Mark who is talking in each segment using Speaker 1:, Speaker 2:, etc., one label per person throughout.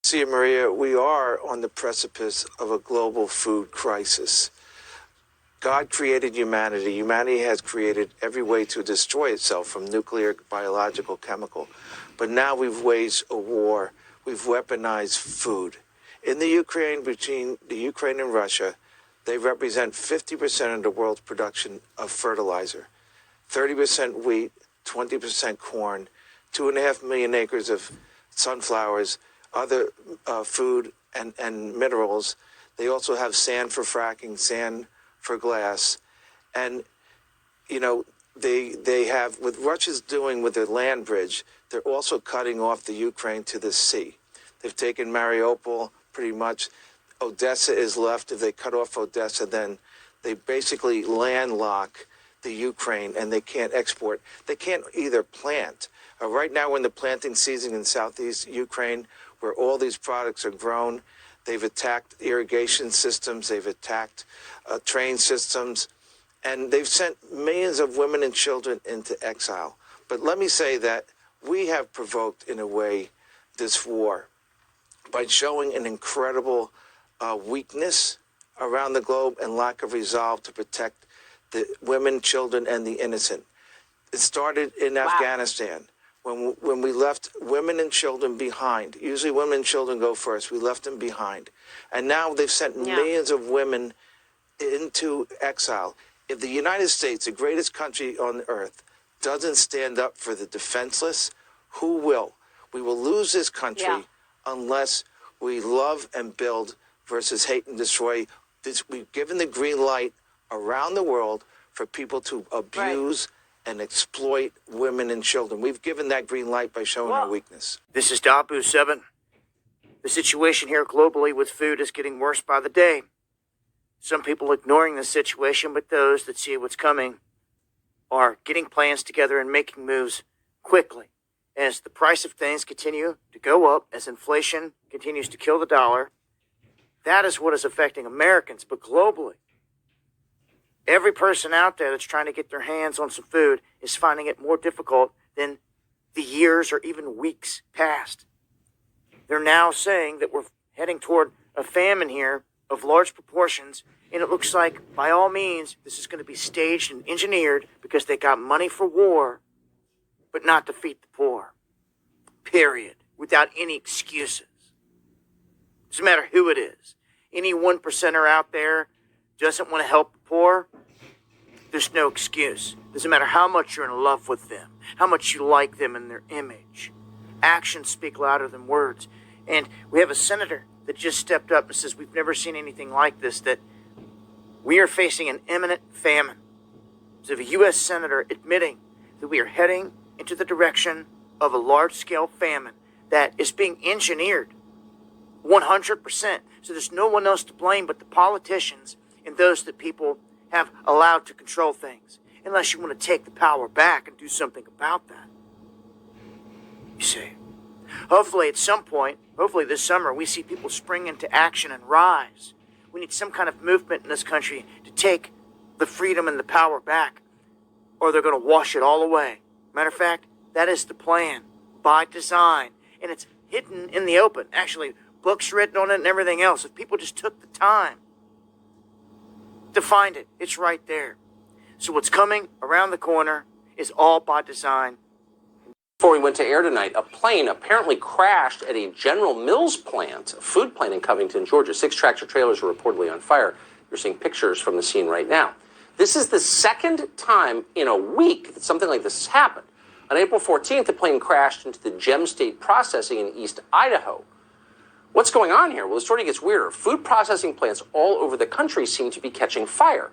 Speaker 1: See, Maria, we are on the precipice of a global food crisis. God created humanity. Humanity has created every way to destroy itself, from nuclear, biological, chemical. But now we've waged a war. We've weaponized food. In the Ukraine, between the Ukraine and Russia, they represent 50% of the world's production of fertilizer, 30% wheat, 20% corn, 2.5 million acres of sunflowers, other food and minerals. They also have sand for fracking, sand for glass. And, you know, they have, with Russia's doing with their land bridge, they're also cutting off the Ukraine to the sea. They've taken Mariupol pretty much. Odessa is left. If they cut off Odessa, then they basically landlock the Ukraine and they can't export. They can't either plant. Right now we're in the planting season in southeast Ukraine where all these products are grown. They've attacked irrigation systems. They've attacked train systems. And they've sent millions of women and children into exile. But let me say that we have provoked, in a way, this war by showing an incredible weakness around the globe and lack of resolve to protect the women, children, and the innocent. It started in Afghanistan when we left women and children behind. Usually women and children go first. We left them behind. And now they've sent millions of women into exile. If the United States, the greatest country on earth, doesn't stand up for the defenseless, who will? We will lose this country unless we love and build versus hate and destroy. We've given the green light around the world for people to abuse and exploit women and children. We've given that green light by showing our weakness.
Speaker 2: This is Dabu 7. The situation here globally with food is getting worse by the day. Some people ignoring the situation, but those that see what's coming are getting plans together and making moves quickly. As the price of things continue to go up, as inflation continues to kill the dollar, that is what is affecting Americans, but globally. Every person out there that's trying to get their hands on some food is finding it more difficult than the years or even weeks past. They're now saying that we're heading toward a famine here of large proportions, and it looks like, by all means, this is going to be staged and engineered because they got money for war, but not to feed the poor. Period. Without any excuses. Doesn't matter who it is. Any 1%er out there doesn't want to help the poor, there's no excuse. Doesn't matter how much you're in love with them, how much you like them and their image. Actions speak louder than words. And we have a senator that just stepped up and says, we've never seen anything like this, that we are facing an imminent famine. So a U.S. senator admitting that we are heading into the direction of a large-scale famine that is being engineered 100%. So there's no one else to blame but the politicians and those that people have allowed to control things, unless you want to take the power back and do something about that. You see, hopefully at some point, hopefully this summer, we see people spring into action and rise. We need some kind of movement in this country to take the freedom and the power back, or they're going to wash it all away. Matter of fact, that is the plan, by design, and it's hidden in the open. Actually, books written on it and everything else. If people just took the time to find it, it's right there. So what's coming around the corner is all by design.
Speaker 3: Before we went to air tonight, a plane apparently crashed at a General Mills plant, a food plant in Covington, Georgia. 6 tractor trailers were reportedly on fire. You're seeing pictures from the scene right now. This is the second time in a week that something like this has happened. On April 14th, the plane crashed into the Gem State Processing in East Idaho. What's going on here? Well, the story gets weirder. Food processing plants all over the country seem to be catching fire.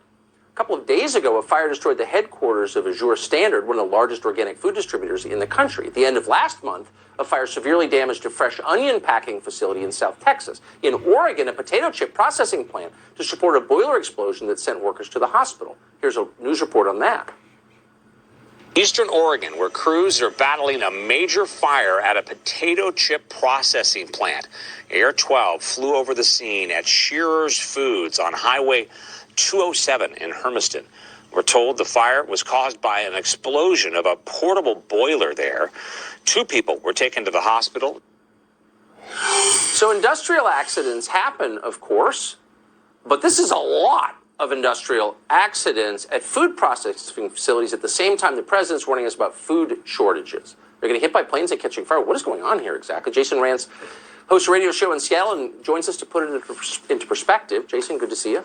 Speaker 3: A couple of days ago, a fire destroyed the headquarters of Azure Standard, one of the largest organic food distributors in the country. At the end of last month, a fire severely damaged a fresh onion packing facility in South Texas. In Oregon, a potato chip processing plant to support a boiler explosion that sent workers to the hospital. Here's a news report on that.
Speaker 4: Eastern Oregon, where crews are battling a major fire at a potato chip processing plant. Air 12 flew over the scene at Shearer's Foods on Highway 207 in Hermiston. We're told the fire was caused by an explosion of a portable boiler there. 2 people were taken to the hospital.
Speaker 3: So industrial accidents happen, of course, but this is a lot of industrial accidents at food processing facilities at the same time the president's warning us about food shortages. They're getting hit by planes and catching fire. What is going on here exactly? Jason Rantz hosts a radio show in Seattle and joins us to put it into perspective. Jason, good to see you.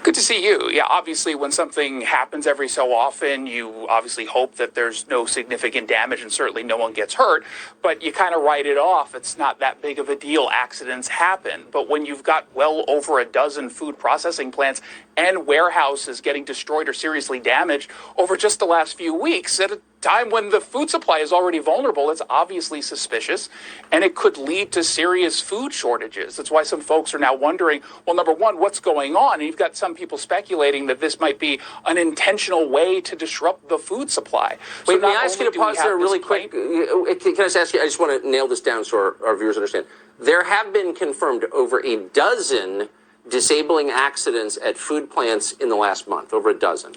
Speaker 5: Good to see you. Yeah, obviously, when something happens every so often, you obviously hope that there's no significant damage and certainly no one gets hurt, but you kind of write it off. It's not that big of a deal. Accidents happen. But when you've got well over a dozen food processing plants and warehouses getting destroyed or seriously damaged over just the last few weeks, at a time when the food supply is already vulnerable, it's obviously suspicious, and it could lead to serious food shortages. That's why some folks are now wondering, well, number one, what's going on? And you've got some people speculating that this might be an intentional way to disrupt the food supply.
Speaker 3: Wait, may I ask you to pause there really quick? Can I just ask you, I just want to nail this down so our viewers understand. There have been confirmed over a dozen disabling accidents at food plants in the last month, over a dozen.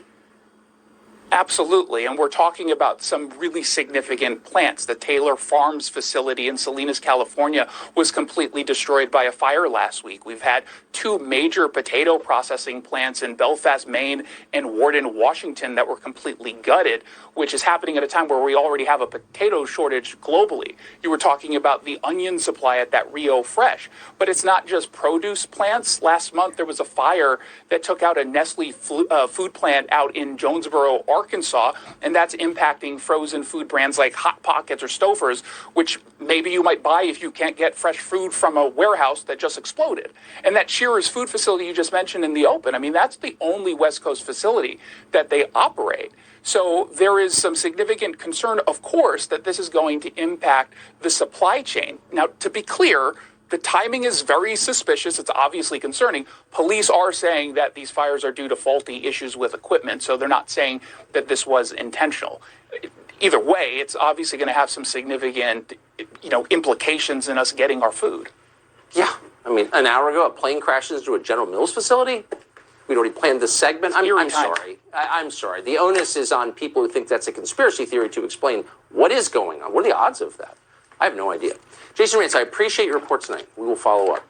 Speaker 5: Absolutely. And we're talking about some really significant plants. The Taylor Farms facility in Salinas, California was completely destroyed by a fire last week. We've had two major potato processing plants in Belfast, Maine and Warden, Washington that were completely gutted, which is happening at a time where we already have a potato shortage globally. You were talking about the onion supply at that Rio Fresh, but it's not just produce plants. Last month, there was a fire that took out a Nestle food plant out in Jonesboro, Arkansas, and that's impacting frozen food brands like Hot Pockets or Stouffer's, which maybe you might buy if you can't get fresh food from a warehouse that just exploded. And that Shearer's food facility you just mentioned in the open, I mean, that's the only West Coast facility that they operate. So there is some significant concern, of course, that this is going to impact the supply chain. Now, to be clear, the timing is very suspicious. It's obviously concerning. Police are saying that these fires are due to faulty issues with equipment, so they're not saying that this was intentional. Either way, it's obviously going to have some significant, implications in us getting our food.
Speaker 3: Yeah. I mean, an hour ago, a plane crashes into a General Mills facility. We'd already planned this segment. I'm sorry. I'm sorry. The onus is on people who think that's a conspiracy theory to explain what is going on. What are the odds of that? I have no idea. Jason Rantz, I appreciate your report tonight. We will follow up.